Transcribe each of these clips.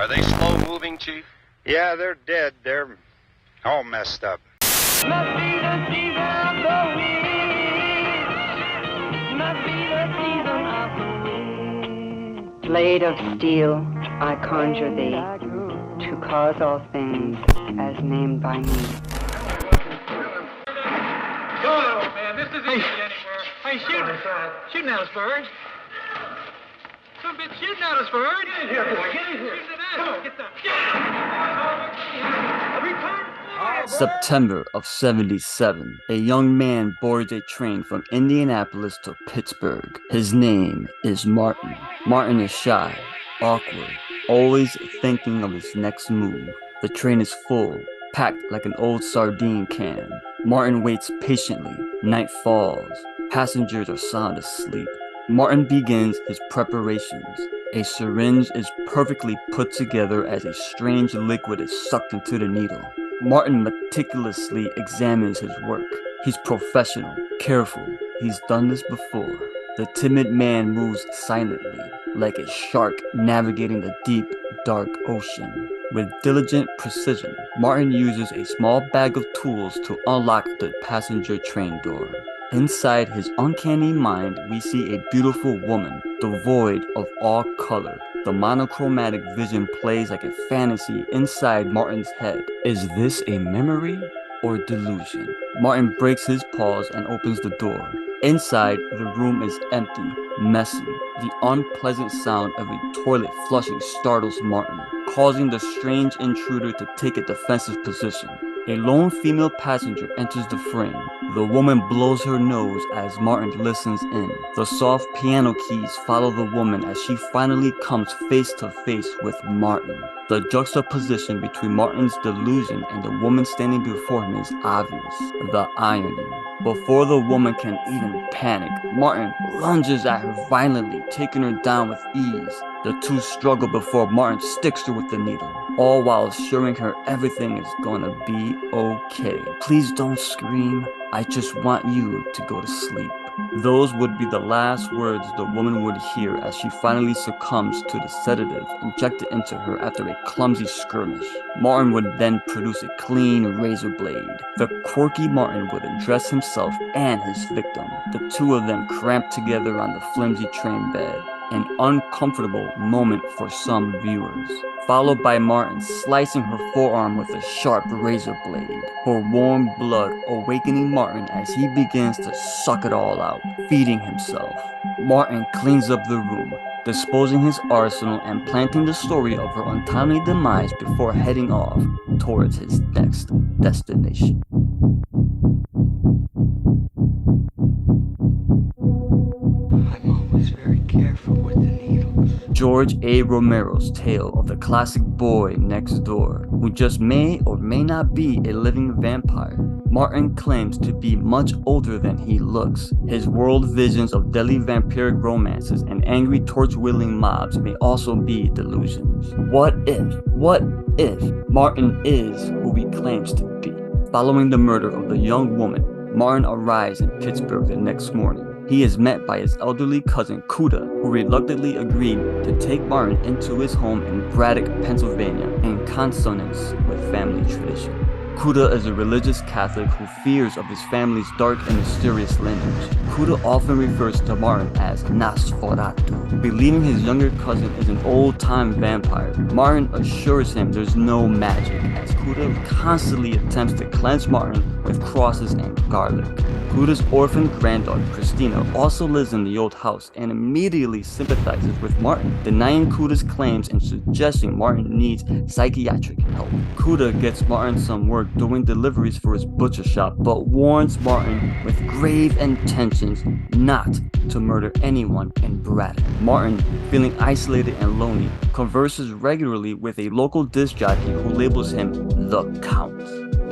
Are they slow moving, Chief? Yeah, they're dead. They're all messed up. Must be the season of the witch. Must be the season of the witch. Blade of steel, I conjure thee, to cause all things as named by me. Go on, old man. This isn't anywhere. Hey, shooting at us, Bird. Some bitch shooting at us, Bird. Get in here, boy. Get in here. Come on, get down. Return. September of '77, a young man boards a train from Indianapolis to Pittsburgh. His name is Martin. Martin is shy, awkward, always thinking of his next move. The train is full, packed like an old sardine can. Martin waits patiently. Night falls. Passengers are sound asleep. Martin begins his preparations. A syringe is perfectly put together as a strange liquid is sucked into the needle. Martin meticulously examines his work. He's professional, careful. He's done this before. The timid man moves silently, like a shark navigating the deep, dark ocean. With diligent precision, Martin uses a small bag of tools to unlock the passenger train door. Inside his uncanny mind, we see a beautiful woman, devoid of all color. The monochromatic vision plays like a fantasy inside Martin's head. Is this a memory or delusion? Martin breaks his pause and opens the door. Inside, the room is empty, messy. The unpleasant sound of a toilet flushing startles Martin, causing the strange intruder to take a defensive position. A lone female passenger enters the frame. The woman blows her nose as Martin listens in. The soft piano keys follow the woman as she finally comes face to face with Martin. The juxtaposition between Martin's delusion and the woman standing before him is obvious. The irony. Before the woman can even panic, Martin lunges at her violently, taking her down with ease. The two struggle before Martin sticks her with the needle, all while assuring her everything is gonna be okay. Please don't scream. I just want you to go to sleep. Those would be the last words the woman would hear as she finally succumbs to the sedative injected into her after a clumsy skirmish. Martin would then produce a clean razor blade. The quirky Martin would undress himself and his victim, the two of them cramped together on the flimsy train bed. An uncomfortable moment for some viewers, followed by Martin slicing her forearm with a sharp razor blade, her warm blood awakening Martin as he begins to suck it all out, feeding himself. Martin cleans up the room, disposing his arsenal and planting the story of her untimely demise before heading off towards his next destination. George A. Romero's tale of the classic boy next door, who just may or may not be a living vampire. Martin claims to be much older than he looks. His world visions of deadly vampiric romances and angry torch-wielding mobs may also be delusions. What if Martin is who he claims to be? Following the murder of the young woman, Martin arrives in Pittsburgh the next morning. He is met by his elderly cousin Kuda, who reluctantly agreed to take Martin into his home in Braddock, Pennsylvania, in consonance with family tradition. Kuda is a religious Catholic who fears of his family's dark and mysterious lineage. Kuda often refers to Martin as NOSFERATU, believing his younger cousin is an old-time vampire. Martin assures him there's no magic, as Kuda constantly attempts to cleanse Martin with crosses and garlic. Kuda's orphaned granddaughter Christina also lives in the old house and immediately sympathizes with Martin, denying Kuda's claims and suggesting Martin needs psychiatric help. Kuda gets Martin some work doing deliveries for his butcher shop, but warns Martin with grave intentions not to murder anyone in Braddock. Martin, feeling isolated and lonely, converses regularly with a local disc jockey who labels him the Count.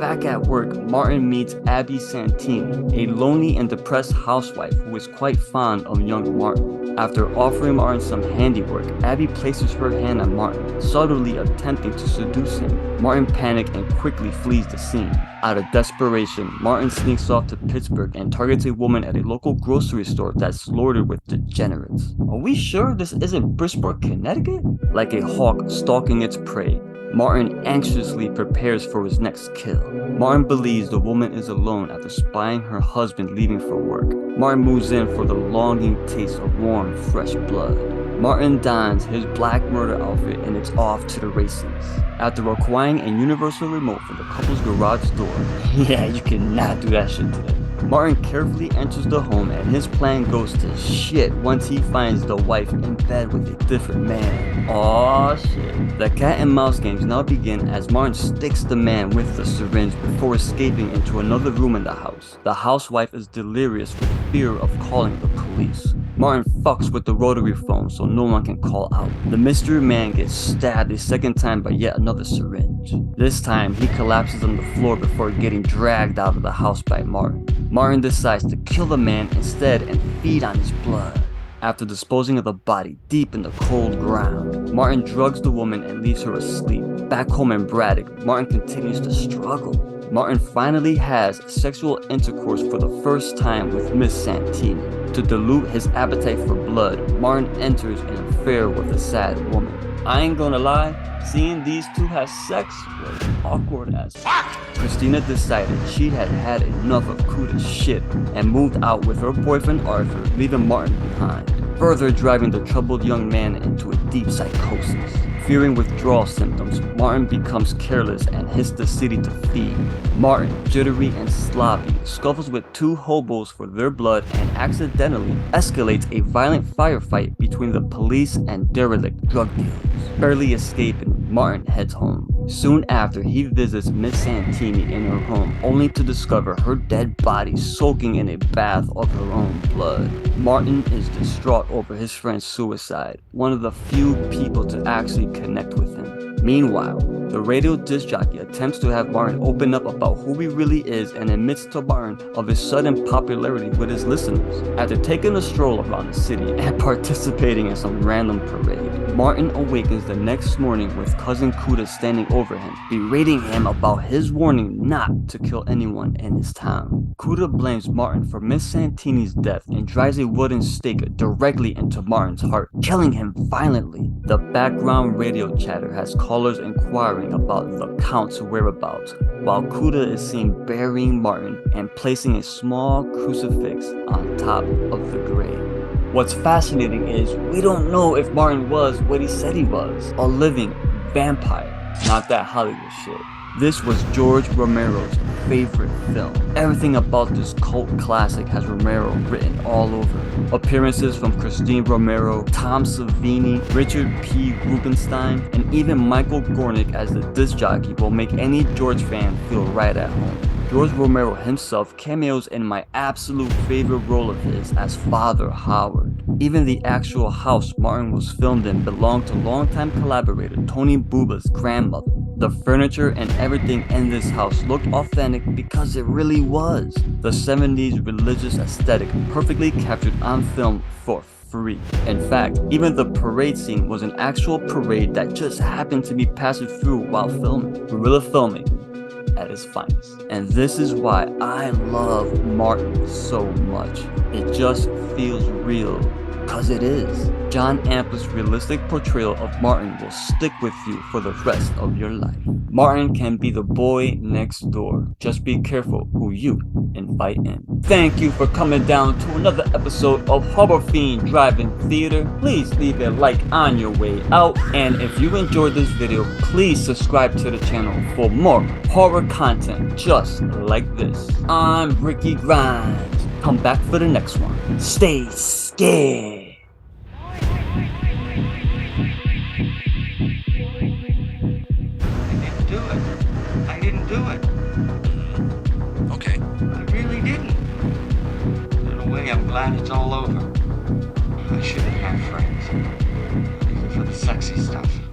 Back at work, Martin meets Abby Santini, a lonely and depressed housewife who is quite fond of young Martin. After offering Martin some handiwork, Abby places her hand on Martin, subtly attempting to seduce him. Martin panics and quickly flees the scene. Out of desperation, Martin sneaks off to Pittsburgh and targets a woman at a local grocery store that's loaded with degenerates. Are we sure this isn't Bridgeport, Connecticut? Like a hawk stalking its prey, Martin anxiously prepares for his next kill. Martin believes the woman is alone after spying her husband leaving for work. Martin moves in for the longing taste of warm, fresh blood. Martin dons his black murder outfit and it's off to the races. After acquiring a universal remote for the couple's garage door, yeah, you cannot do that shit today, Martin carefully enters the home and his plan goes to shit once he finds the wife in bed with a different man. Aww shit. The cat and mouse games now begin as Martin sticks the man with the syringe before escaping into another room in the house. The housewife is delirious with fear of calling the police. Martin fucks with the rotary phone so no one can call out. The mystery man gets stabbed a second time by yet another syringe. This time, he collapses on the floor before getting dragged out of the house by Martin. Martin decides to kill the man instead and feed on his blood. After disposing of the body deep in the cold ground, Martin drugs the woman and leaves her asleep. Back home in Braddock, Martin continues to struggle. Martin finally has sexual intercourse for the first time with Miss Santini. To dilute his appetite for blood, Martin enters an affair with a sad woman. I ain't gonna lie, seeing these two have sex was awkward as fuck. Christina decided she had had enough of Kuda's shit and moved out with her boyfriend Arthur, leaving Martin behind, further driving the troubled young man into a deep psychosis. Fearing withdrawal symptoms, Martin becomes careless and hits the city to feed. Martin, jittery and sloppy, scuffles with two hobos for their blood and accidentally escalates a violent firefight between the police and derelict drug dealers. Barely escaping, Martin heads home. Soon after, he visits Miss Santini in her home, only to discover her dead body soaking in a bath of her own blood. Martin is distraught over his friend's suicide, one of the few people to actually connect with him. Meanwhile, the radio disc jockey attempts to have Martin open up about who he really is and admits to Martin of his sudden popularity with his listeners. After taking a stroll around the city and participating in some random parade, Martin awakens the next morning with cousin Kuda standing over him, berating him about his warning not to kill anyone in his town. Kuda blames Martin for Miss Santini's death and drives a wooden stake directly into Martin's heart, killing him violently. The background radio chatter has callers inquiring about the Count's whereabouts, while Kuda is seen burying Martin and placing a small crucifix on top of the grave. What's fascinating is we don't know if Martin was what he said he was, a living vampire, not that Hollywood shit. This was George Romero's favorite film. Everything about this cult classic has Romero written all over. Appearances from Christine Romero, Tom Savini, Richard P. Rubenstein, and even Michael Gornick as the disc jockey will make any George fan feel right at home. George Romero himself cameos in my absolute favorite role of his as Father Howard. Even the actual house Martin was filmed in belonged to longtime collaborator Tony Bubba's grandmother. The furniture and everything in this house looked authentic because it really was. The 70s religious aesthetic perfectly captured on film for free. In fact, even the parade scene was an actual parade that just happened to be passing through while filming. Guerrilla filmmaking at its finest. And this is why I love Martin so much. It just feels real, because it is. John Ample's realistic portrayal of Martin will stick with you for the rest of your life. Martin can be the boy next door. Just be careful who you invite in. Thank you for coming down to another episode of Horror Fiend Drive-In Theater. Please leave a like on your way out. And if you enjoyed this video, please subscribe to the channel for more horror content just like this. I'm Ricky Grimes. Come back for the next one. Stay scared. I didn't do it. Okay. I really didn't. In a way, I'm glad it's all over. I shouldn't have friends. Even for the sexy stuff.